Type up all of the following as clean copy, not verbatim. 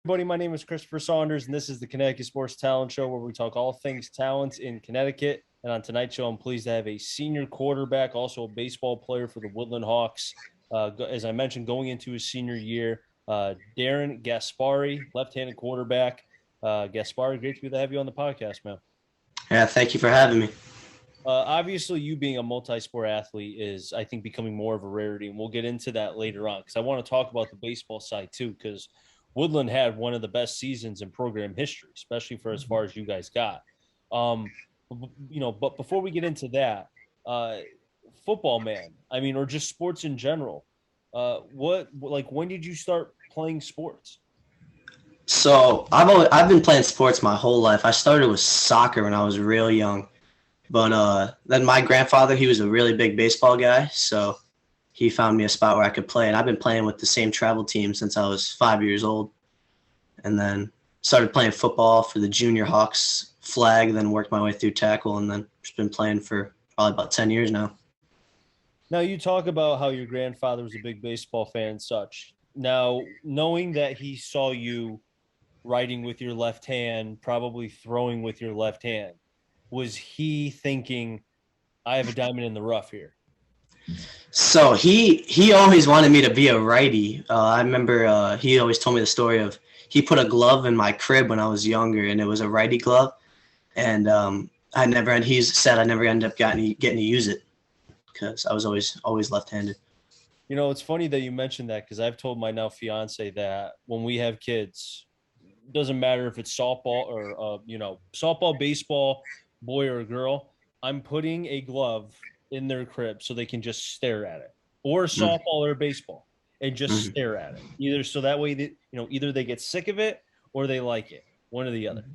Everybody, my name is Christopher Saunders, and this is the Connecticut Sports Talent Show, where we talk all things talent in Connecticut. And on tonight's show, I'm pleased to have a senior quarterback, also a baseball player for the Woodland Hawks. As I mentioned, going into his senior year, Darren Gaspari, left-handed quarterback. Gaspari, great to have you on the podcast, man. Yeah, thank you for having me. Obviously, you being a multi-sport athlete is, I think, becoming more of a rarity, and we'll get into that later on because I want to talk about the baseball side too, because Woodland had one of the best seasons in program history, especially for as far as you guys got. But before we get into that, football, man, or just sports in general, when did you start playing sports? So I've been playing sports my whole life. I started with soccer when I was real young, but then my grandfather, he was a really big baseball guy, so he found me a spot where I could play, and I've been playing with the same travel team since I was 5 years old, and then started playing football for the Junior Hawks flag, then worked my way through tackle, and then just been playing for probably about 10 years now. Now, you talk about how your grandfather was a big baseball fan and such. Now, knowing that he saw you writing with your left hand, probably throwing with your left hand, was he thinking, I have a diamond in the rough here? So he always wanted me to be a righty. I remember he always told me the story of he put a glove in my crib when I was younger, and it was a righty glove, and he said I never ended up getting to use it because I was always left-handed. You know, it's funny that you mentioned that because I've told my now fiance that when we have kids, it doesn't matter if it's softball or softball, baseball, boy or girl, I'm putting a glove in their crib so they can just stare at it, or softball or baseball, and just stare at it. Either so that way that either they get sick of it or they like it, one or the other.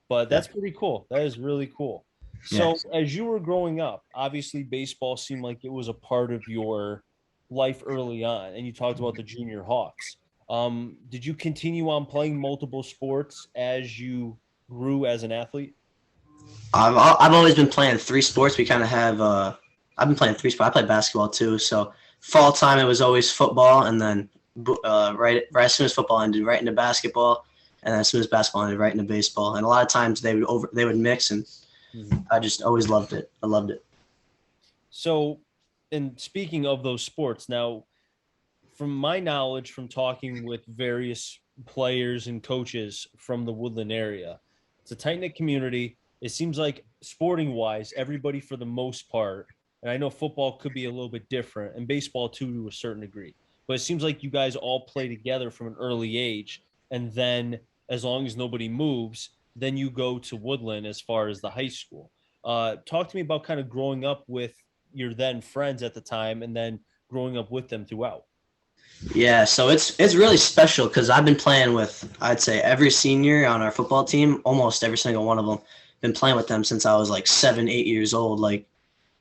But that's pretty cool. That is really cool. So Yes. as you were growing up, obviously baseball seemed like it was a part of your life early on, and you talked about the Junior Hawks. Did you continue on playing multiple sports as you grew as an athlete? I've always been playing three sports. We kind of have I've been playing three sports. I play basketball too. So fall time it was always football, and then right as soon as football ended, right into basketball, and then as soon as basketball ended, right into baseball. And a lot of times they would mix, and I just always loved it. I loved it. So, and speaking of those sports, now, from my knowledge from talking with various players and coaches from the Woodland area, it's a tight-knit community. It seems like sporting-wise, everybody for the most part, and I know football could be a little bit different, and baseball too to a certain degree, but it seems like you guys all play together from an early age, and then as long as nobody moves, then you go to Woodland as far as the high school. Talk to me about kind of growing up with your then friends at the time and then growing up with them throughout. Yeah, so it's really special because I've been playing with, I'd say, every senior on our football team, almost every single one of them. Been playing with them since I was like 7, 8 years old, like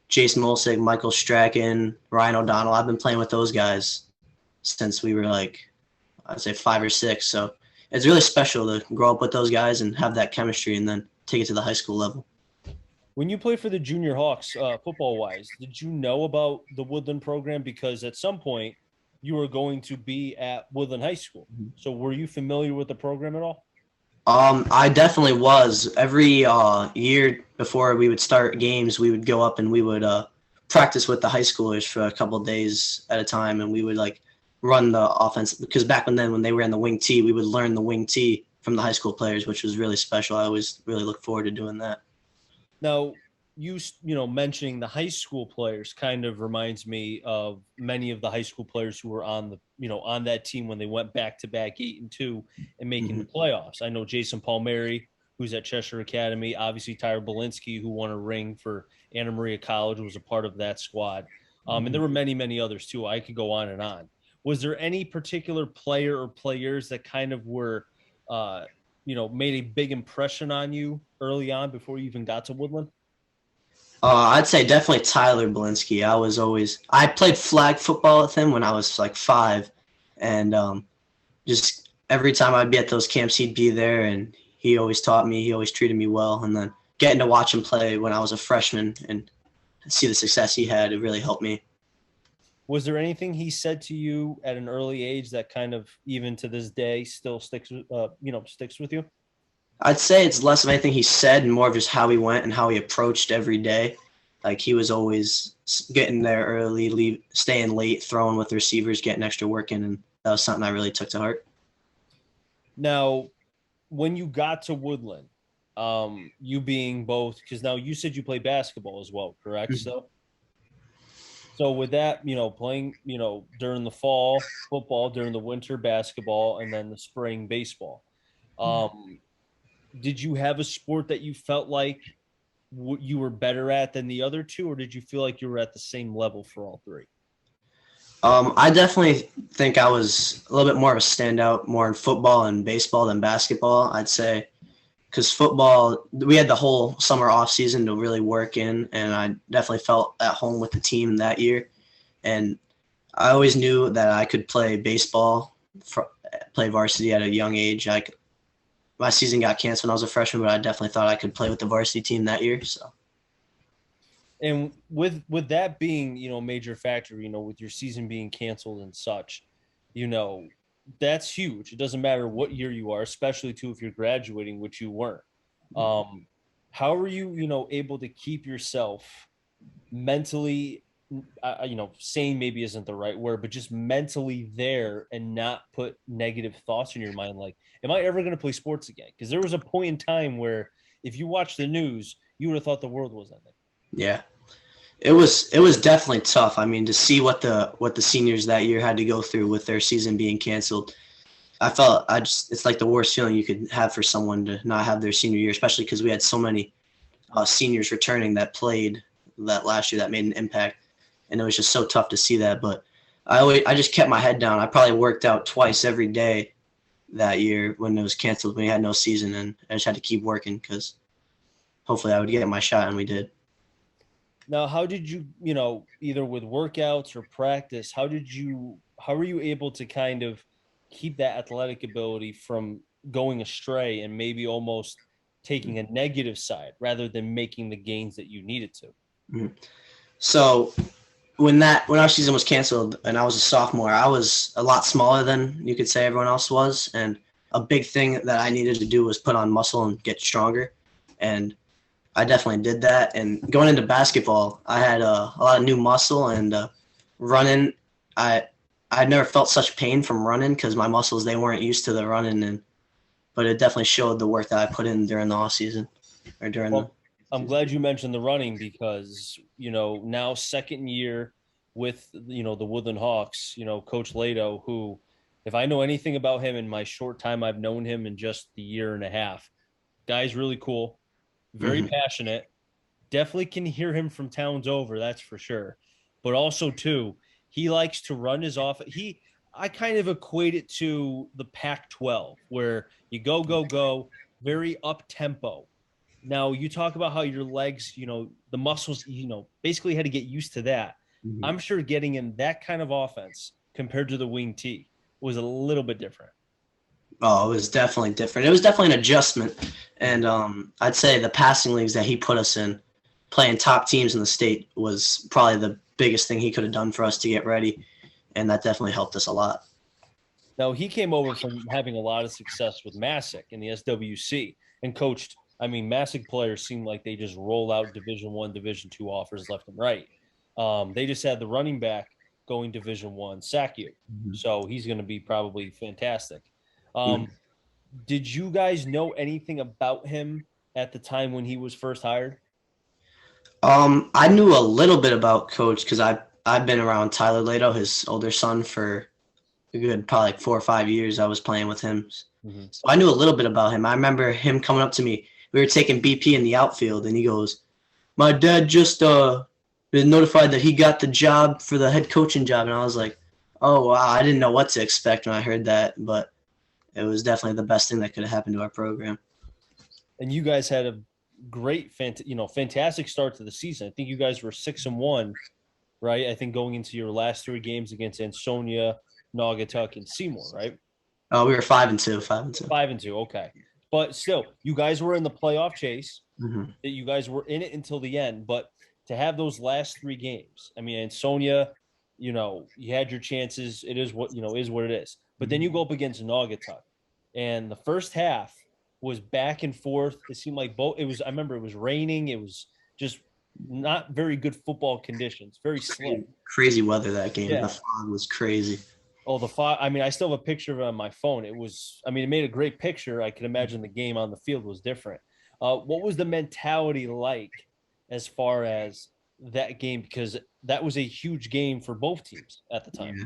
Jason Molsig, Michael Strachan, Ryan O'Donnell. I've been playing with those guys since we were like, I'd say 5 or 6. So it's really special to grow up with those guys and have that chemistry and then take it to the high school level. When you played for the Junior Hawks, football-wise, did you know about the Woodland program? Because at some point you were going to be at Woodland High School. So were you familiar with the program at all? I definitely was. Every year before we would start games, we would go up and we would practice with the high schoolers for a couple of days at a time, and we would like run the offense because back when they were in the wing tee, we would learn the wing tee from the high school players, which was really special. I always really look forward to doing that. Now, you mentioning the high school players kind of reminds me of many of the high school players who were on the on that team when they went back to back 8-2 and making the playoffs. I know Jason Palmieri, who's at Cheshire Academy, obviously Tyler Belinsky, who won a ring for Anna Maria College, was a part of that squad. And there were many others too. I could go on and on. Was there any particular player or players that kind of were made a big impression on you early on before you even got to Woodland? I'd say definitely Tyler Belinsky. I played flag football with him when I was like 5, and just every time I'd be at those camps, he'd be there, and he always taught me. He always treated me well, and then getting to watch him play when I was a freshman and see the success he had, it really helped me. Was there anything he said to you at an early age that kind of, even to this day, still sticks with you? I'd say it's less of anything he said and more of just how he went and how he approached every day. Like he was always getting there early, staying late, throwing with the receivers, getting extra work in, and that was something I really took to heart. Now, when you got to Woodland, you being both, because now you said you play basketball as well, correct? So with that, playing, during the fall football, during the winter basketball, and then the spring baseball. Um, did you have a sport that you felt like you were better at than the other two, or did you feel like you were at the same level for all three? I definitely think I was a little bit more of a standout, more in football and baseball than basketball, I'd say. Because football, we had the whole summer off season to really work in, and I definitely felt at home with the team that year. And I always knew that I could play baseball, play varsity at a young age. My season got canceled when I was a freshman, but I definitely thought I could play with the varsity team that year. So. And with that being, a major factor, with your season being canceled and such, that's huge. It doesn't matter what year you are, especially too if you're graduating, which you weren't. How are you, able to keep yourself mentally, sane maybe isn't the right word, but just mentally there and not put negative thoughts in your mind, like, am I ever going to play sports again? Because there was a point in time where if you watch the news, you would have thought the world was ending. Yeah. It was definitely tough. I mean, to see what the seniors that year had to go through with their season being canceled, it's like the worst feeling you could have for someone to not have their senior year, especially because we had so many seniors returning that played that last year that made an impact, and it was just so tough to see that. But I just kept my head down. I probably worked out twice every day that year when it was canceled, when we had no season, and I just had to keep working because hopefully I would get my shot, and we did. Now, how did you, either with workouts or practice, how were you able to kind of keep that athletic ability from going astray and maybe almost taking a negative side rather than making the gains that you needed to? Mm-hmm. So when our season was canceled and I was a sophomore, I was a lot smaller than you could say everyone else was, and a big thing that I needed to do was put on muscle and get stronger, and I definitely did that. And going into basketball, I had a lot of new muscle, and running, I never felt such pain from running because my muscles, they weren't used to the running, but it definitely showed the work that I put in during the off season or during the. I'm glad you mentioned the running because, now second year with, the Woodland Hawks, Coach Lato, who, if I know anything about him in my short time I've known him in just the year and a half, guy's really cool, very passionate. Definitely can hear him from towns over, that's for sure. But also, too, he likes to run his off. I kind of equate it to the Pac-12, where you go, very up tempo. Now, you talk about how your legs, the muscles, basically had to get used to that. Mm-hmm. I'm sure getting in that kind of offense compared to the wing T was a little bit different. Oh, it was definitely different. It was definitely an adjustment. And I'd say the passing leagues that he put us in, playing top teams in the state, was probably the biggest thing he could have done for us to get ready. And that definitely helped us a lot. Now, he came over from having a lot of success with Massac in the SWC and coached. I mean, Massac players seem like they just roll out Division I, Division II offers left and right. They just had the running back going Division I, Sacu. Mm-hmm. So he's going to be probably fantastic. Mm-hmm. Did you guys know anything about him at the time when he was first hired? I knew a little bit about Coach because I've been around Tyler Lato, his older son, for a good probably like 4 or 5 years. I was playing with him, so I knew a little bit about him. I remember him coming up to me. We were taking BP in the outfield, and he goes, "My dad just been notified that he got the job for the head coaching job," and I was like, "Oh wow!" I didn't know what to expect when I heard that, but it was definitely the best thing that could have happened to our program. And you guys had a great, fantastic start to the season. I think you guys were 6-1, right? I think going into your last 3 games against Ansonia, Naugatuck, and Seymour, right? Oh, we were 5-2, 5-2. 5-2, okay. But still, you guys were in the playoff chase. Mm-hmm. You guys were in it until the end. But to have those last 3 games, I mean, Ansonia, you had your chances. It is what it is. But then you go up against Naugatuck, and the first half was back and forth. It seemed like both. I remember it was raining. It was just not very good football conditions. Very slick. Crazy weather that game. Yeah. The fog was crazy. Oh, the fog. I mean, I still have a picture of it on my phone. It was. I mean, it made a great picture. I can imagine the game on the field was different. What was the mentality like as far as that game? Because that was a huge game for both teams at the time. Yeah.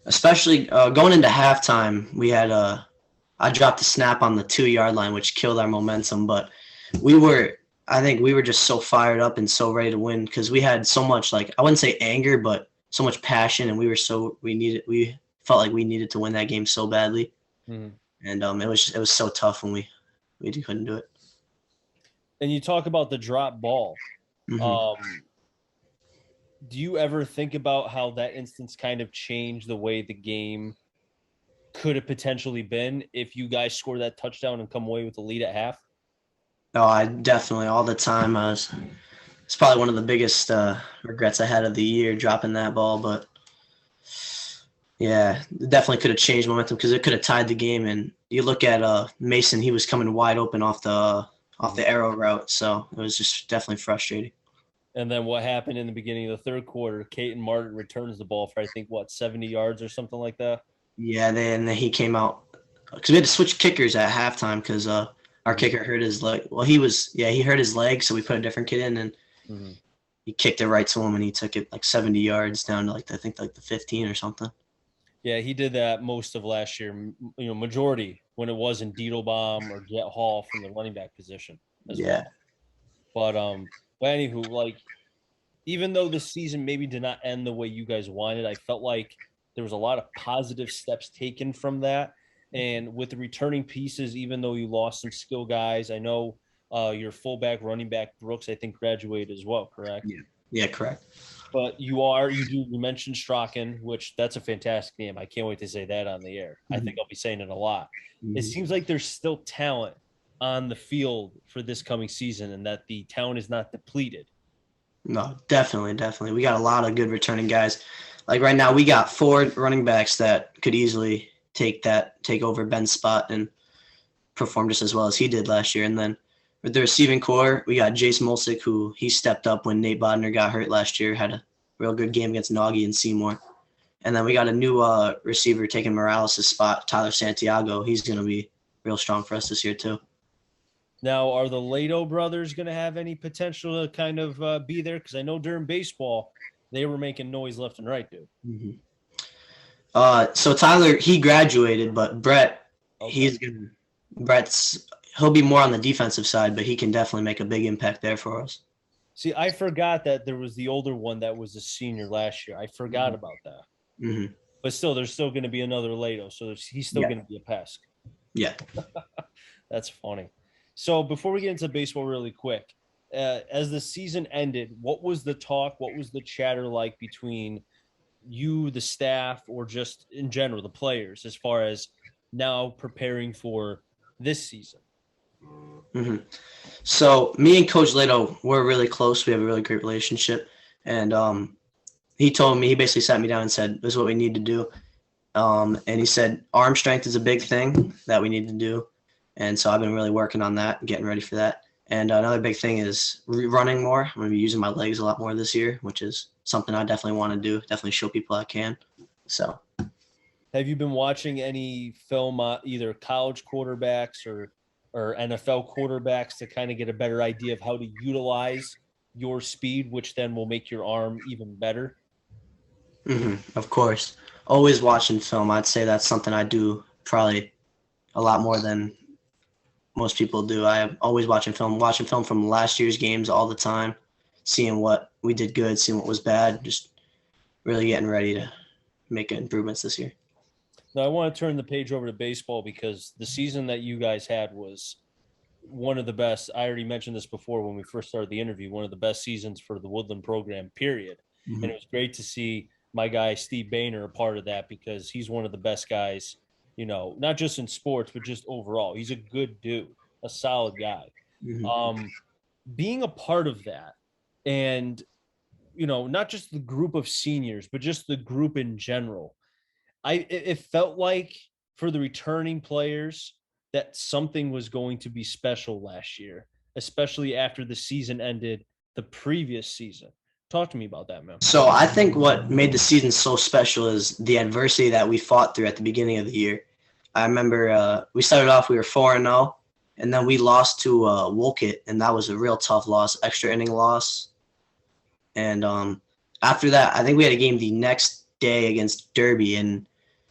Especially going into halftime, we had I dropped a snap on the 2-yard line, which killed our momentum. But I think we were just so fired up and so ready to win because we had so much, like, I wouldn't say anger, but so much passion, and we felt like we needed to win that game so badly. Mm-hmm. And it was so tough when we couldn't do it. And you talk about the drop ball. Mm-hmm. Do you ever think about how that instance kind of changed the way the game could have potentially been if you guys score that touchdown and come away with the lead at half? Oh, I definitely, all the time. It's probably one of the biggest regrets I had of the year, dropping that ball. But yeah, it definitely could have changed momentum because it could have tied the game. And you look at Mason; he was coming wide open off the arrow route, so it was just definitely frustrating. And then what happened in the beginning of the third quarter? Caden Martin returns the ball for, I think, 70 yards or something like that? Yeah, then he came out because we had to switch kickers at halftime because our kicker hurt his leg. Well, he hurt his leg, so we put a different kid in, and he kicked it right to him, and he took it like 70 yards down to I think the 15 or something. Yeah, he did that most of last year, majority when it wasn't Diedelbaum or Jet Hall from the running back position as well. But anywho, like, even though the season maybe did not end the way you guys wanted, I felt like there was a lot of positive steps taken from that. And with the returning pieces, even though you lost some skill guys, I know your fullback, running back Brooks, I think graduated as well, correct? Yeah, correct. But you mentioned Strachan, which that's a fantastic name. I can't wait to say that on the air. I think I'll be saying it a lot. It seems like there's still talent on the field for this coming season and that the talent is not depleted. No, definitely. We got a lot of good returning guys. Like right now, we got 4 running backs that could easily take over Ben's spot and perform just as well as he did last year. And then with the receiving core, we got Jace Mulsick, who he stepped up when Nate Bodner got hurt last year, had a real good game against Nagy and Seymour. And then we got a new receiver taking Morales' spot, Tyler Santiago. He's going to be real strong for us this year too. Now, are the Lato brothers going to have any potential to kind of be there? Because I know during baseball, they were making noise left and right, dude. So Tyler, he graduated, but Brett, Okay. he'll be more on the defensive side, but he can definitely make a big impact there for us. See, I forgot that there was the older one that was a senior last year. I forgot about that. But still, there's still going to be another Lato, so he's still going to be a Pesk. Yeah. That's funny. So before we get into baseball really quick, as the season ended, what was the talk? What was the chatter like between you, the staff, or just in general, the players, as far as now preparing for this season? So me and Coach Lato, we're really close. We have a really great relationship. And he basically sat me down and said, this is what we need to do. And he said, arm strength is a big thing that we need to do. And so I've been really working on that, getting ready for that. And another big thing is running more. I'm going to be using my legs a lot more this year, which is something I definitely want to do, definitely show people I can. So. Have you been watching any film, either college quarterbacks or NFL quarterbacks, to kind of get a better idea of how to utilize your speed, which then will make your arm even better? Of course. Always watching film. I'd say that's something I do probably a lot more than most people do. I am always watching film from last year's games all the time, seeing what we did good, seeing what was bad, just really getting ready to make improvements this year. Now, I want to turn the page over to baseball because the season that you guys had was one of the best. I already mentioned this before when we first started the interview, one of the best seasons for the Woodland program, period. And it was great to see my guy Steve Boehner a part of that because he's one of the best guys, not just in sports, but just overall. He's a good dude, a solid guy. Being a part of that and not just the group of seniors, but just the group in general. It felt like for the returning players that something was going to be special last year, especially after the season ended the previous season. Talk to me about that, man. So I think what made the season so special is the adversity that we fought through at the beginning of the year. I remember we started off, we were 4-0, and then we lost to Wolcott, and that was a real tough loss, extra inning loss. And after that, I think we had a game the next day against Derby, and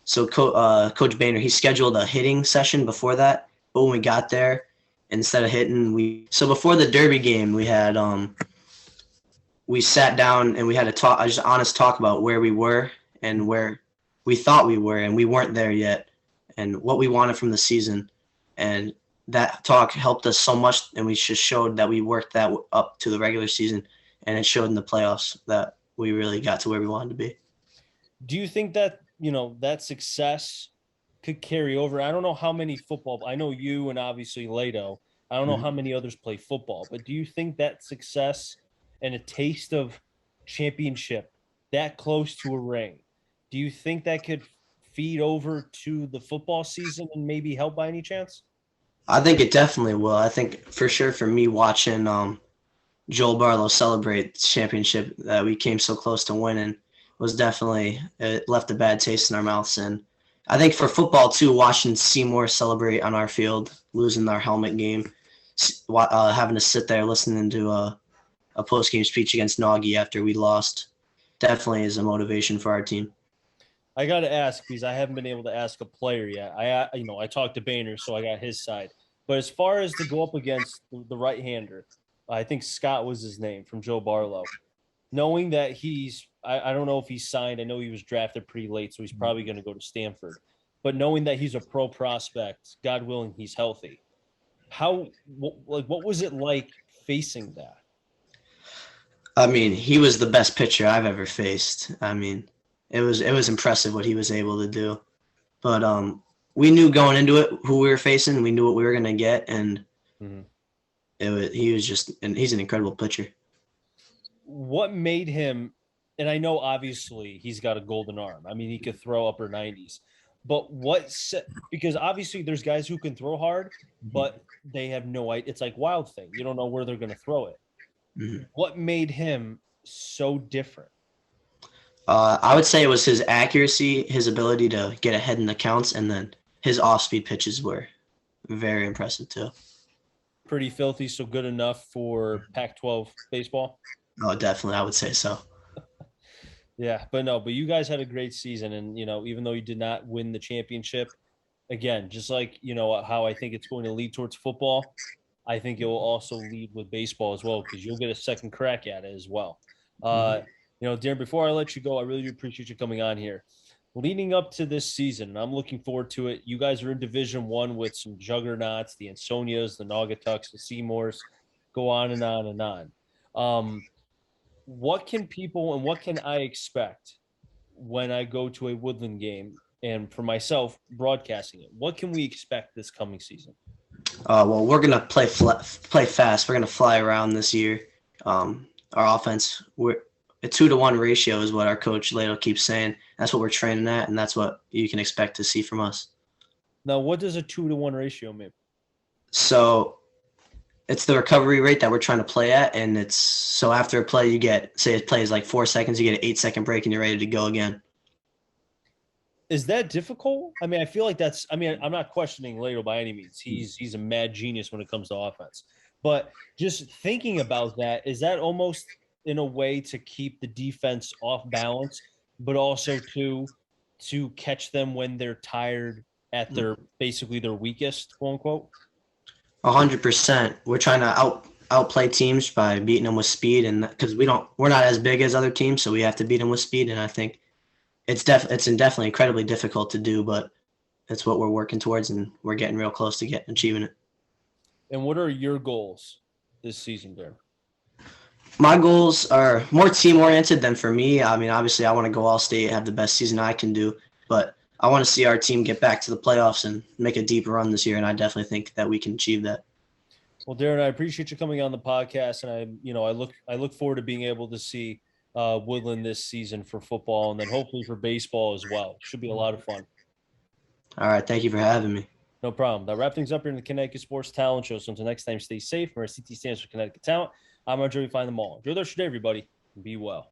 so Coach Boehner, he scheduled a hitting session before that. But when we got there, instead of hitting, so before the Derby game, we had we sat down and we had just honest talk about where we were and where we thought we were, and we weren't there yet, and what we wanted from the season. And that talk helped us so much, and we just showed that we worked that up to the regular season, and it showed in the playoffs that we really got to where we wanted to be. Do you think that, that success could carry over? I don't know how many I know you and obviously Lato. I don't know how many others play football, but do you think that success and a taste of championship that close to a ring, do you think that could feed over to the football season and maybe help by any chance? I think it definitely will. I think for sure for me watching Joel Barlow celebrate the championship that we came so close to winning was definitely, it left a bad taste in our mouths. And I think for football too, watching Seymour celebrate on our field, losing our helmet game, having to sit there listening to a post-game speech against Nagy after we lost, definitely is a motivation for our team. I got to ask, because I haven't been able to ask a player yet. I talked to Boehner, so I got his side. But as far as to go up against the right-hander, I think Scott was his name, from Joe Barlow. Knowing that I don't know if he's signed. I know he was drafted pretty late, so he's probably going to go to Stanford. But knowing that he's a pro prospect, God willing, he's healthy. What was it like facing that? I mean, he was the best pitcher I've ever faced. I mean, it was impressive what he was able to do. But we knew going into it who we were facing. We knew what we were going to get, and he's an incredible pitcher. What made him, and I know obviously he's got a golden arm. I mean, he could throw upper 90s. But because obviously there's guys who can throw hard, but they have no idea. It's like Wild Thing. You don't know where they're going to throw it. Mm-hmm. What made him so different? I would say it was his accuracy, his ability to get ahead in the counts, and then his off-speed pitches were very impressive too. Pretty filthy, so good enough for Pac-12 baseball? Oh, definitely. I would say so. Yeah, but you guys had a great season, and, even though you did not win the championship, again, just like, how I think it's going to lead towards football, I think it will also lead with baseball as well, because you'll get a second crack at it as well. Darren, before I let you go, I really do appreciate you coming on here. Leading up to this season, and I'm looking forward to it, you guys are in Division I with some juggernauts, the Ansonias, the Naugatucks, the Seymours, go on and on and on. What can I expect when I go to a Woodland game, and for myself broadcasting it? What can we expect this coming season? Well, we're gonna play fast. We're gonna fly around this year. Our offense, a 2-to-1 ratio is what our coach Lato keeps saying. That's what we're training at, and that's what you can expect to see from us. Now, what does a 2-to-1 ratio mean? So it's the recovery rate that we're trying to play at, and it's so after a play you get, say a play is like 4 seconds, you get an 8-second break and you're ready to go again. Is that difficult? I mean, I feel like I'm not questioning Lato by any means. He's a mad genius when it comes to offense. But just thinking about that, is that almost in a way to keep the defense off balance, but also to catch them when they're tired at basically their weakest, quote unquote? 100%. We're trying to outplay teams by beating them with speed, and because we're not as big as other teams, so we have to beat them with speed. And I think it's definitely incredibly difficult to do, but it's what we're working towards, and we're getting real close to achieving it. And what are your goals this season, Darren? My goals are more team-oriented than for me. I mean, obviously, I want to go all-state, have the best season I can do, but I want to see our team get back to the playoffs and make a deeper run this year, and I definitely think that we can achieve that. Well, Darren, I appreciate you coming on the podcast, and I look forward to being able to see Woodland this season for football, and then hopefully for baseball as well. Should be a lot of fun. All right. Thank you for having me. No problem. That wrap things up here in the Connecticut Sports Talent Show. So until next time, stay safe. Remember, CT stands for Connecticut Talent. I'm Joey. Find them all. Enjoy the rest of your day, everybody. And be well.